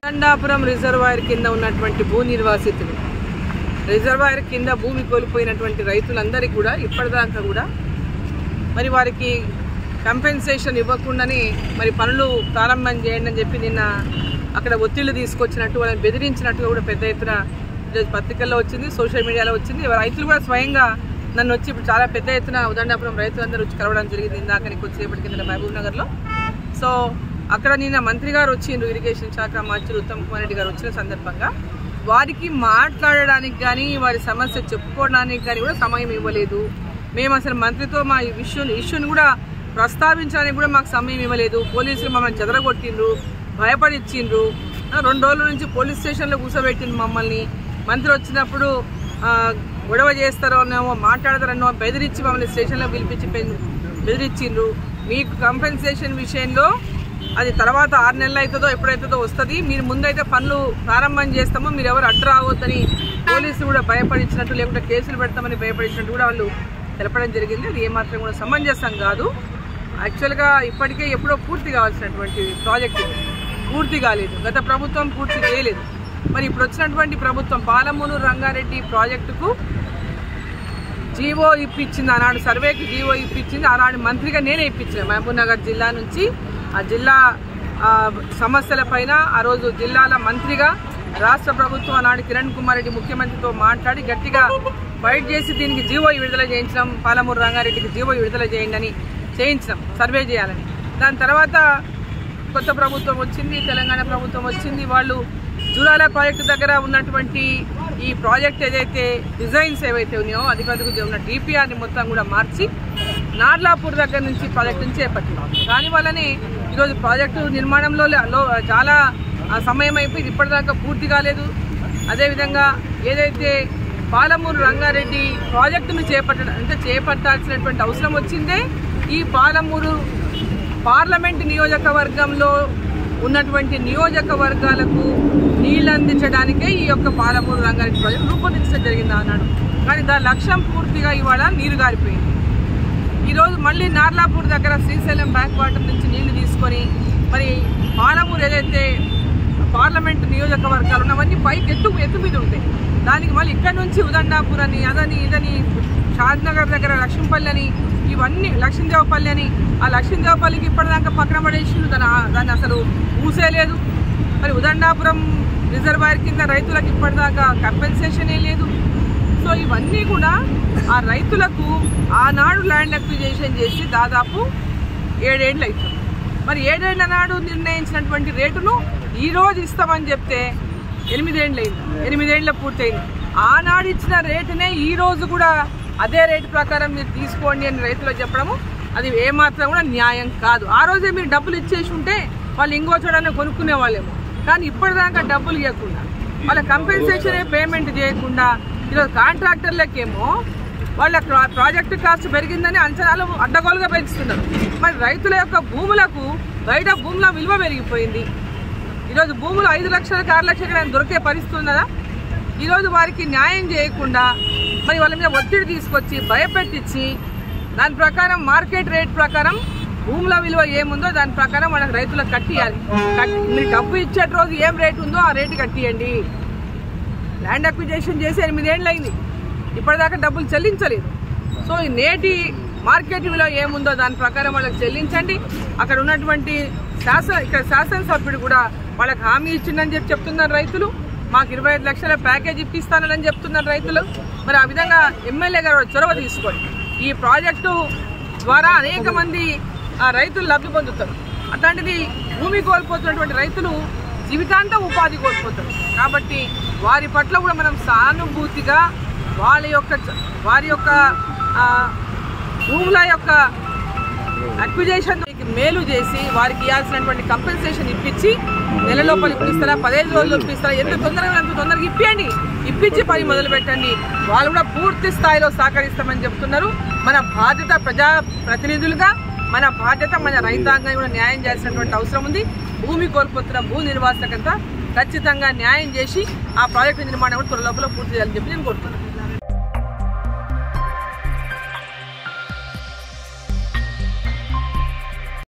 దండాపురం reservoir కింద ఉన్నటువంటి భూ నిర్వాసితులు, రిజర్వాయర్ కింద భూమి కోల్పోయినటువంటి రైతులందరికీ కూడా ఇప్పటిదాకా కూడా మరి వారికి కంపెన్సేషన్ ఇవ్వకుండానే మరి పనులు ప్రారంభం చేయండి అని చెప్పి నిన్న అక్కడ ఒత్తిళ్లు తీసుకొచ్చినట్టు వాళ్ళని బెదిరించినట్టుగా కూడా పెద్ద ఎత్తున పత్రికల్లో వచ్చింది, సోషల్ మీడియాలో వచ్చింది. రైతులు కూడా స్వయంగా నన్ను వచ్చి ఇప్పుడు చాలా పెద్ద ఎత్తున దండాపురం రైతులందరూ వచ్చి కలవడం జరిగింది ఇందాక కొద్దిసేపటి కింద మహబూబ్ నగర్లో. సో అక్కడ నిన్న మంత్రి గారు వచ్చిండ్రు, ఇరిగేషన్ శాఖ మంత్రి ఉత్తమ్ కుమార్ రెడ్డి గారు వచ్చిన సందర్భంగా వారికి మాట్లాడడానికి కానీ వారి సమస్య చెప్పుకోవడానికి కానీ కూడా సమయం ఇవ్వలేదు. మేము అసలు మంత్రితో మా ఇష్యూని కూడా ప్రస్తావించడానికి కూడా మాకు సమయం ఇవ్వలేదు. పోలీసులు మమ్మల్ని చెదరగొట్టిండ్రు, భయపడిచ్చిండ్రు. 2 రోజుల నుంచి పోలీస్ స్టేషన్లో కూర్చోబెట్టిండ్రు మమ్మల్ని. మంత్రి వచ్చినప్పుడు గొడవ చేస్తారోనేమో మాట్లాడతారనో బెదిరించి మమ్మల్ని స్టేషన్లో పిలిపించి బెదిరించిండ్రు. మీకు కంపెన్సేషన్ విషయంలో అది తర్వాత 6 నెలలు అవుతుందో ఎప్పుడైతుందో వస్తుంది, మీరు ముందైతే పనులు ప్రారంభం చేస్తామో మీరు ఎవరు అడ్డు రావద్దని పోలీసులు కూడా భయపడించినట్టు, లేకుంటే కేసులు పెడతామని భయపడించినట్టు కూడా వాళ్ళు తెలపడం జరిగింది. అది ఏమాత్రం కూడా సమంజసం కాదు. యాక్చువల్గా ఇప్పటికే ఎప్పుడో పూర్తి కావాల్సినటువంటి ప్రాజెక్టు పూర్తి కాలేదు, గత ప్రభుత్వం పూర్తి చేయలేదు. మరి ఇప్పుడు వచ్చినటువంటి ప్రభుత్వం పాలమూరు రంగారెడ్డి ప్రాజెక్టుకు జీవో ఇప్పించింది, ఆనాడు సర్వేకి జీవో ఇప్పించింది. ఆనాడు మంత్రిగా నేనే ఇప్పించిన మహబూబ్ నగర్ జిల్లా నుంచి. ఆ జిల్లా సమస్యల పైన ఆ రోజు జిల్లాల మంత్రిగా రాష్ట్ర ప్రభుత్వం ఆనాడు కిరణ్ కుమార్ రెడ్డి ముఖ్యమంత్రితో మాట్లాడి గట్టిగా ఫైట్ చేసి దీనికి జీవో విడుదల చేయించడం, పాలమూరు రంగారెడ్డికి జీవో విడుదల చేయండి అని చేయించడం, సర్వే చేయాలని. దాని తర్వాత కొత్త ప్రభుత్వం వచ్చింది, తెలంగాణ ప్రభుత్వం వచ్చింది. వాళ్ళు జూరాల ప్రాజెక్టు దగ్గర ఉన్నటువంటి ఈ ప్రాజెక్ట్ ఏదైతే డిజైన్స్ ఏవైతే ఉన్నాయో అది ఉన్న డిపిఆర్ని మొత్తం కూడా మార్చి నార్లాపూర్ దగ్గర నుంచి ప్రాజెక్టును చేపట్టింది. దానివల్లనే ఈరోజు ప్రాజెక్టు నిర్మాణంలో చాలా సమయం అయిపోయింది, ఇప్పటిదాకా పూర్తి కాలేదు. అదేవిధంగా ఏదైతే పాలమూరు రంగారెడ్డి ప్రాజెక్టును చేపట్టాల్సినటువంటి అవసరం వచ్చిందే ఈ పాలమూరు పార్లమెంట్ నియోజకవర్గంలో ఉన్నటువంటి నియోజకవర్గాలకు నీళ్ళు అందించడానికే ఈ యొక్క పాలమూరు రంగారెడ్డి ప్రాజెక్టు రూపొందించడం జరిగింది అన్నాడు. కానీ దాని లక్ష్యం పూర్తిగా ఇవాళ నీరు గారిపోయింది. ఈరోజు మళ్ళీ నార్లాపూర్ దగ్గర శ్రీశైలం బ్యాక్ వాటర్ నుంచి నీళ్లు తీసుకొని మరి పాలమూరు ఏదైతే పార్లమెంట్ నియోజకవర్గాలు ఉన్నవన్నీ పైకి ఎత్తు మీద ఉంటాయి. దానికి మళ్ళీ ఇక్కడ నుంచి ఉదండాపూర్ అని అదని ఇదని షాద్నగర్ దగ్గర లక్ష్మీపల్లి అని ఇవన్నీ లక్ష్మీదేవపల్లి అని, ఆ లక్ష్మీదేవపల్లికి ఇప్పటిదాకా పక్కన పడేసి దాన్ని అసలు ఊసేలేదు. మరి ఉదండాపురం రిజర్వాయర్ కింద రైతులకు ఇప్పటిదాకా కంపెన్సేషనే లేదు. సో ఇవన్నీ కూడా ఆ రైతులకు ఆనాడు ల్యాండ్ అక్విజిషన్ చేసి దాదాపు 7 ఏళ్ళు అవుతుంది. మరి 7 ఏళ్ల నాడు నిర్ణయించినటువంటి రేటును ఈరోజు ఇస్తామని చెప్తే 8 ఏళ్ళు అయింది, 8 ఏళ్ళ పూర్తయింది. ఆనాడు ఇచ్చిన రేటునే ఈరోజు కూడా అదే రేటు ప్రకారం మీరు తీసుకోండి అని రైతులకు చెప్పడము అది ఏమాత్రం కూడా న్యాయం కాదు. ఆ రోజే మీరు డబ్బులు ఇచ్చేసి ఉంటే వాళ్ళు ఇంకో చోటనే కొనుక్కునే వాళ్ళేమో. కానీ ఇప్పటిదాకా డబ్బులు ఇవ్వకుండా వాళ్ళ కంపెన్సేషనే పేమెంట్ చేయకుండా ఈరోజు కాంట్రాక్టర్లకేమో వాళ్ళ ప్రాజెక్టు కాస్ట్ పెరిగిందని అంచనాలు అడ్డగోలుగా పెంచుతున్నారు. మరి రైతుల యొక్క భూములకు బయట భూముల విలువ పెరిగిపోయింది. ఈరోజు భూములు 5 లక్షలకు 6 లక్షలకు దొరికే పరిస్థితి ఉన్నదా? ఈరోజు వారికి న్యాయం చేయకుండా మరి వాళ్ళ మీద ఒత్తిడి తీసుకొచ్చి భయపెట్టించి దాని ప్రకారం మార్కెట్ రేట్ ప్రకారం భూముల విలువ ఏముందో దాని ప్రకారం వాళ్ళకి రైతులకు కట్టియాలి. మీరు డబ్బు ఇచ్చే రోజు ఏం రేటు ఉందో ఆ రేటు కట్టియండి. ల్యాండ్ అక్విజిషన్ చేసి 8 ఏళ్ళు అయింది, ఇప్పటిదాకా డబ్బులు చెల్లించలేదు. సో ఈ నేటి మార్కెట్ విలువ ఏముందో దాని ప్రకారం వాళ్ళకి చెల్లించండి. అక్కడ ఉన్నటువంటి ఇక్కడ శాసనసభ్యుడు కూడా వాళ్ళకి హామీ ఇచ్చిందని చెప్తున్నారు రైతులు. మాకు 25 లక్షల ప్యాకేజ్ ఇప్పిస్తానని చెప్తున్నారు రైతులు. మరి ఆ విధంగా ఎమ్మెల్యే గారు చొరవ తీసుకోండి. ఈ ప్రాజెక్టు ద్వారా అనేక మంది రైతులు లబ్ధి పొందుతారు. అట్లాంటిది భూమి కోల్పోతున్నటువంటి రైతులు జీవితాంతం ఉపాధి కోల్పోతారు. కాబట్టి వారి పట్ల కూడా మనం సానుభూతిగా వారి యొక్క భూముల యొక్క అక్విజిషన్ మేలు చేసి వారికి ఇవ్వాల్సినటువంటి కంపెన్సేషన్ ఇప్పించి నెలలోపల ఇప్పిస్తారా, 15 రోజులు ఇప్పిస్తారా, ఎంత తొందరగా అంత తొందరగా ఇప్పించి పని మొదలు పెట్టండి. వాళ్ళు కూడా పూర్తి స్థాయిలో సహకరిస్తామని చెప్తున్నారు. మన బాధ్యత ప్రజాప్రతినిధులుగా మన బాధ్యత మన రైతాంగం కూడా న్యాయం చేయాల్సినటువంటి అవసరం ఉంది. భూమి కోల్పోతున్న భూ నిర్వాసితులకంతా ఖచ్చితంగా న్యాయం చేసి ఆ ప్రాజెక్టు నిర్మాణం కూడా త్వరలోపల పూర్తి చేయాలని చెప్పి నేను కోరుతున్నాను.